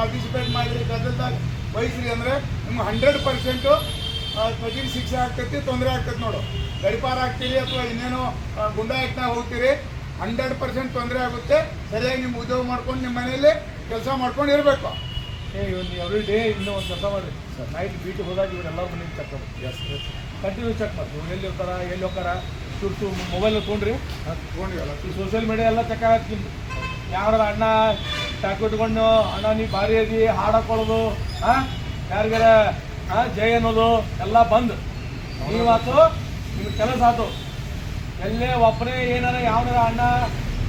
Participate ಮಾಡಿರಿ ಗದ್ದಲ್ದಾಗ ವಹಿಸ್ರಿ ಅಂದರೆ ನಿಮ್ಗೆ 100% ಕಠಿಣ ಶಿಕ್ಷೆ ಆಗ್ತೈತಿ, ತೊಂದರೆ ಆಗ್ತೈತಿ. ನೋಡು, ಗಡಿಪಾರ ಆಗ್ತೀರಿ ಅಥವಾ ಇನ್ನೇನೋ ಗುಂಡಾ ಆ್ಯಕ್ಟ್ನಾಗ ಹೋಗ್ತೀರಿ, 100% ತೊಂದರೆ ಆಗುತ್ತೆ. ಸರಿಯಾಗಿ ನಿಮ್ಮ ಉದ್ಯೋಗ ಮಾಡ್ಕೊಂಡು ನಿಮ್ಮ ಮನೆಯಲ್ಲಿ ಕೆಲಸ ಮಾಡ್ಕೊಂಡು ಇರಬೇಕು. ಎವ್ರಿ ಡೇ ಇನ್ನೂ ಒಂದು ಕೆಲಸ ಮಾಡಿರಿ ಸರ್. ನೈಟ್ ಬೀಟಿಗೆ ಹೋದಾಗ ಇವರೆಲ್ಲರ ಮನೆಗೆ ಚೆಕ್ ಮಾಡಿ, ಕಂಟಿನ್ಯೂ ಚೆಕ್ ಮಾಡಿ. ಇವ್ರು ಎಲ್ಲಿ ಇರ್ತಾರ, ಎಲ್ಲಿ ಹೋಗಾರ, ಚೂರು ಮೊಬೈಲ್ ತೊಗೊಂಡ್ರಿ, ತೊಗೊಂಡಿವಲ್ಲ. ಈ ಸೋಷಿಯಲ್ ಮೀಡಿಯಾ ಎಲ್ಲ ಚೆಕ್ ಆಗತ್ತಿಲ್ಲ. ಯಾರ ಅಣ್ಣ ಟಾಕು ಇಟ್ಕೊಂಡು ಅಣ್ಣ ನೀ ಭಾರಿ ಅದಿ ಹಾಡಾಕೊಳ್ಳೋದು, ಯಾರಿಗಾರ ಜೈ ಅನ್ನೋದು ಎಲ್ಲ ಬಂದು ನೀವಾತು ನಿಮ್ಗೆ ಕೆಲಸ ಆಯ್ತು. ಎಲ್ಲೇ ಒಬ್ಬನೇ ಏನಾರ ಯಾವನಾರ ಅಣ್ಣ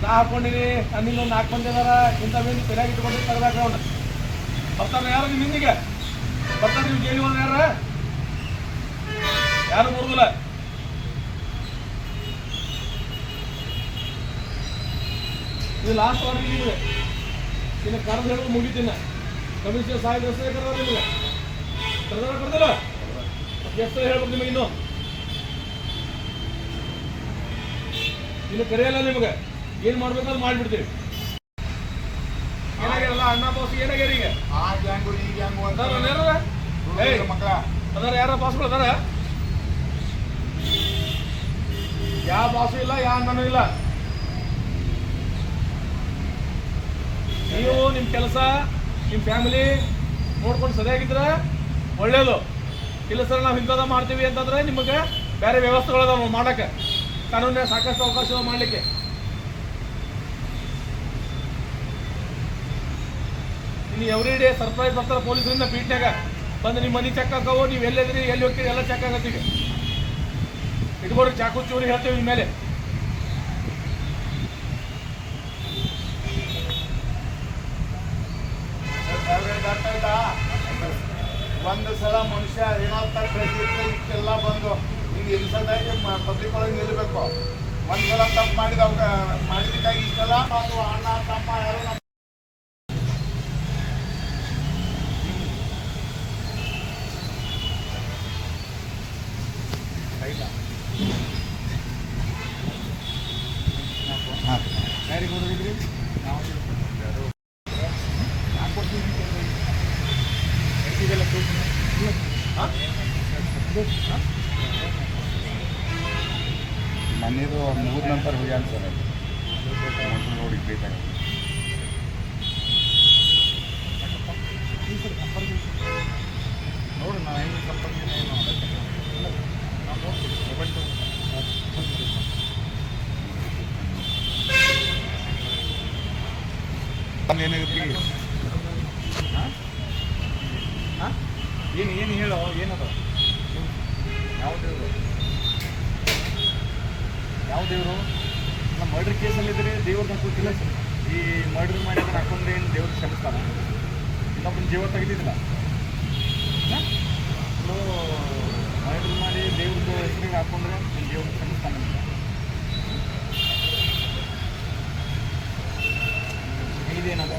ನಾ ಹಾಕೊಂಡಿರಿ ನನ್ನಿಂದ 4 ಮಂದಿ ಅದಾರ ಇಂಥ ಮಂದಿ ತಲೆಯಾಗಿ ಇಟ್ಕೊಂಡು ತೆಗೆದಾಕ ಅವ್ನ ಬರ್ತಾನೆ. ಯಾರು ನಿಮ್ಮ ಹಿಂದಿಗೆ ಬರ್ತಾರೆ, ನೀವು ಜೈಲಿಗೆ ಹೋದ್ರೆ ಯಾರು ಬರುದಿಲ್ಲ. ಇದು ಲಾಸ್ಟ್ ವಾರ್ನಿಂಗ್ ನಿಮಗೆ. ಇನ್ನು ಕರೆದು ಹೇಳೋದು ಮುಗಿತೀನಿ. ಕಮಿಷನರ್ ಸಾಹೇಬ್ ಹೆಸರೇ ಕರೆದ ನಿಮಗೆ ಕರೆದಿಲ್ಲ ಹೆಸರು ಹೇಳ್ಬೇಕು ನಿಮಗೆ. ಇನ್ನು ಕರೆಯಲ್ಲ ನಿಮಗೆ. ಏನು ಮಾಡ್ಬೇಕಾದ್ರೆ ಮಾಡಿಬಿಡ್ತೀವಿ. ಏನಾಗ್ಯಾರಲ್ಲ ಅಣ್ಣ ಬಾಸ್ ಏನಾಗ್ಯಾರ ಈಗ? ಆ ಗ್ಯಾಂಗು ಈ ಗ್ಯಾಂಗು ಅಂತ ಮಕ್ಕಳ ಅದಾರ, ಯಾರ ಬಾಸ್ಗಳು ಅದಾರ? ಯಾವ ಬಾಸು ಇಲ್ಲ, ಯಾವ ಅಣ್ಣನೂ ಇಲ್ಲ. ನೀವು ನಿಮ್ಮ ಕೆಲಸ ನಿಮ್ಮ ಫ್ಯಾಮಿಲಿ ನೋಡ್ಕೊಂಡು ಸರಿಯಾಗಿದ್ರೆ ಒಳ್ಳೇದು. ಇಲ್ಲ ಸರ್ ನಾವು ಇಂಥದ ಮಾಡ್ತೀವಿ ಅಂತಂದ್ರೆ ನಿಮಗೆ ಬೇರೆ ವ್ಯವಸ್ಥೆಗಳದಾವ ಮಾಡೋಕ್ಕೆ. ಕಾನೂನಿನ ಸಾಕಷ್ಟು ಅವಕಾಶ ಮಾಡಲಿಕ್ಕೆ. ಇನ್ನು ಎವ್ರಿ ಡೇ ಸರ್ಪ್ರೈಸ್ ಬರ್ತಾರೆ ಪೊಲೀಸರಿಂದ ಬೀಟ್ನಾಗ ಬಂದು ನಿಮ್ಮ ಮನೆ ಚೆಕ್ ಹಾಕವು, ನೀವು ಎಲ್ಲಿದ್ರಿ ಎಲ್ಲಿ ಹೋಗ್ತೀರಿ ಎಲ್ಲ ಚೆಕ್ ಆಗತ್ತೀವಿ. ಇಟ್ಕೊಡ್ರಿ ಚಾಕು ಚೂರಿ ಹೇಳ್ತೀವಿ ನಿಮ್ಮ ಮೇಲೆ. ಒಂದು ಸಲ ಮನುಷ್ಯ ಏನಾಗ್ತಾ ಇಷ್ಟೆಲ್ಲ ಬಂದು ಹಿಂಗೆ ಇನ್ಸದಾಗಿ ಪಬ್ಲಿಕ್ ಒಳಗೆ ನಿಲ್ಲಬೇಕು. ಒಂದ್ಸಲ ತಪ್ಪು ಮಾಡಿದಕ್ಕಾಗಿ ಇಷ್ಟೆಲ್ಲ ಅಣ್ಣ ತಮ್ಮ ಯಾರು ಯಾರಿಗೆ ಹೋಗಿದ್ರಿ? ನಾವು ಮನೆಯದು ಮುಗಿದ ನಂತರ ಹೋಗ್ಯಾನ ಸರ್. ನೋಡಿ ಬೇಕಾರ ನೋಡಿ ನಾವು ಹೆಂಗೆ ಸಂಪರ್ಕ ಮೊಬೈಲ್ ಏನಾಗುತ್ತೆ ಏನು ಹೇಳೋ ಏನದ? ಯಾವ ದೇವರು ನಮ್ಮ ಮರ್ಡರ್ ಕೇಸಲ್ಲಿದ್ದರೆ ದೇವ್ರನ್ನ ಕೂತಿಲ್ಲ ಸರ್. ಈ ಮರ್ಡರ್ ಮಾಡಿದ್ರೆ ಹಾಕೊಂಡ್ರೆ ಏನು ದೇವ್ರು ಕ್ಷಮಿಸ್ತಾರ? ಇನ್ನೊಬ್ಬನ ಜೀವ ತೆಗೆದಿದ್ದಿಲ್ಲ. ಮರ್ಡರ್ ಮಾಡಿ ದೇವ್ರದ್ದು ಹೆಸರಿಗೆ ಹಾಕೊಂಡ್ರೆ ನಿಮ್ಮ ದೇವ್ರು ಕ್ಷಮಿಸ್ತಾನೆ. ಇದೇನದ?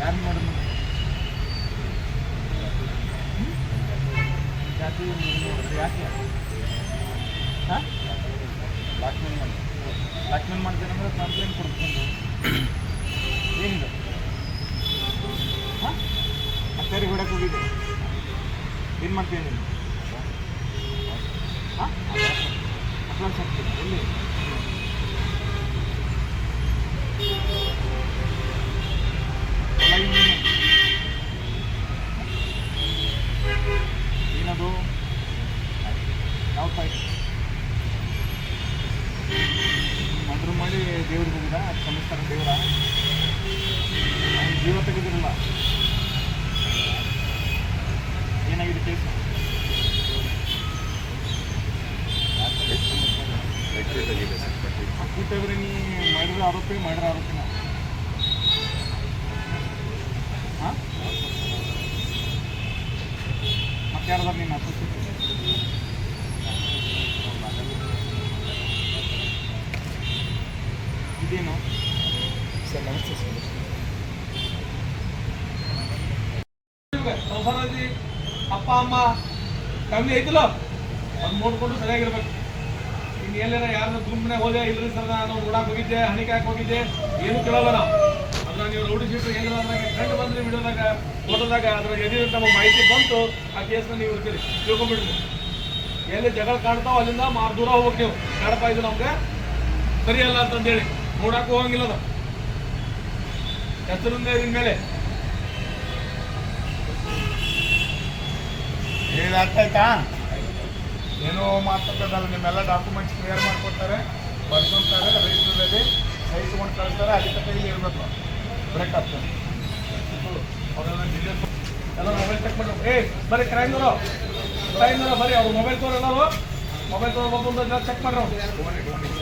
ಯಾರು ಮಾಡೋದು? ಜಾತಿ ಯಾಕೆ ಹಾಂ ಬ್ಲಾಕ್ಮೇಲ್ ಮಾಡ್ತೀರ ಅಂದ್ರೆ ಕಂಪ್ಲೇಂಟ್ ಕೊಡ್ಬೇಕು. ಏನಿದೆ? ಹಾಂ ಮತ್ತೆ ಹೊಡಕ್ಕೆ ಹೋಗಿದ್ದೆ ಏನು ಮಾಡ್ತೀವಿ ನೀನು? ಹಾಂ ಅಪ್ಲಾಸ್ ಆಗ್ತೀನಿ ಎಲ್ಲಿ? ಏನದು? ಯಾವ ಫೈಟ್ ಮರ್ಡರ್ ಮಾಡಿ ದೇವ್ರಿಗೆ ಹೋಗಿದ ಕ್ಷಮಿಸ್ತಾರೆ ದೇವರ? ಜೀವ ತೆಗೆದಿರಲ್ಲ. ಏನಾಗಿದೆ ಕೇಸ್? ಕೂತವ್ರೆ ನೀ ಮಾಡಿರೋ ಆರೋಪಿನ ಹಾಂ ಮತ್ತೆ ಯಾರ್ದಾರ ನೀನು ಅಸೋಸಿಯೇಟ್? ಇದೇನು ಸರ್? ನಮಸ್ತೆ ಸರ್. ಅಪ್ಪ ಅಮ್ಮ ಫ್ಯಾಮಿಲಿ ಐತಿಲ್ಲ ಅದು ನೋಡ್ಕೊಂಡು ಸರಿಯಾಗಿರ್ಬೇಕು. ಇನ್ನು ಎಲ್ಲಾರ ಯಾರನ್ನ ಗುಂಪನೆ ಹೋದೆ ಇಲ್ರಿ ಸರ್ ನಾನು ನೋಡಕ್ಕೆ ಹೋಗಿದ್ದೆ ಹಣಿಕೆ ಹಾಕಿ ಹೋಗಿದ್ದೆ ಏನು ಕೇಳಲ್ಲ ನಾವು. ಅದನ್ನ ನೀವು ರೌಡಿ ಶೀಟ್ರು ಹೆಂಗದಾಗ ಕಂಡು ಬಂದ್ರಿ ವಿಡಿಯೋದಾಗ ಫೋಟೋದಾಗ ಅದ್ರ ಎದುರು ನಮಗೆ ಮಾಹಿತಿ ಬಂತು ಆ ಕೇಸ್ನ ನೀವು ಇರ್ತೀರಿ ತಿಳ್ಕೊಂಡ್ಬಿಡ್ರಿ. ಎಲ್ಲಿ ಜಗಳ ಕಾಣ್ತಾವ ಅಲ್ಲಿಂದ ದೂರ ಹೋಗ್ಬೇಕು ನೀವು. ಬೇಡಪ್ಪ ಇದು ನಮ್ಗೆ ಸರಿಯಲ್ಲ ಅಂತಂದೇಳಿ ನೋಡಕ್ಕೂ ಹೋಗಂಗಿಲ್ಲ ಅದು ಹೆಸರಿಂದ ಇದ್ರ ಮೇಲೆ. ಇದು ಅರ್ಥ ಆಯ್ತಾ? ಏನೋ ಮಾತಾಡೋದಲ್ಲ, ನಿಮ್ಮೆಲ್ಲ ಡಾಕ್ಯುಮೆಂಟ್ಸ್ ಕ್ಲಿಯರ್ ಮಾಡ್ಕೊಡ್ತಾರೆ, ಬರ್ಸ್ಕೊಂತಾರೆ, ರಿಜಿಸ್ಟ್ರಲ್ಲಿ ಸಹಿ ತೊಗೊಂಡು ಕಳಿಸ್ತಾರೆ. ಅಲ್ಲಿ ತನಕ ಇಲ್ಲಿ ಇರಬೇಕು, ಬ್ರೇಕ್ ಆಗ್ತದೆ. ಅವರೆಲ್ಲ ಡೀಟೇಲ್ಸ್ ಎಲ್ಲ ಮೊಬೈಲ್ ಚೆಕ್ ಮಾಡಿ. ಬರೀ ಕ್ರೈಮ್ನವರು ಬರೀ ಅವ್ರು ಮೊಬೈಲ್ ತೋರು ಎಲ್ಲರೂ ಮೊಬೈಲ್ ತೋರು ಚೆಕ್ ಮಾಡ್ರಿ ಅವ್ರು.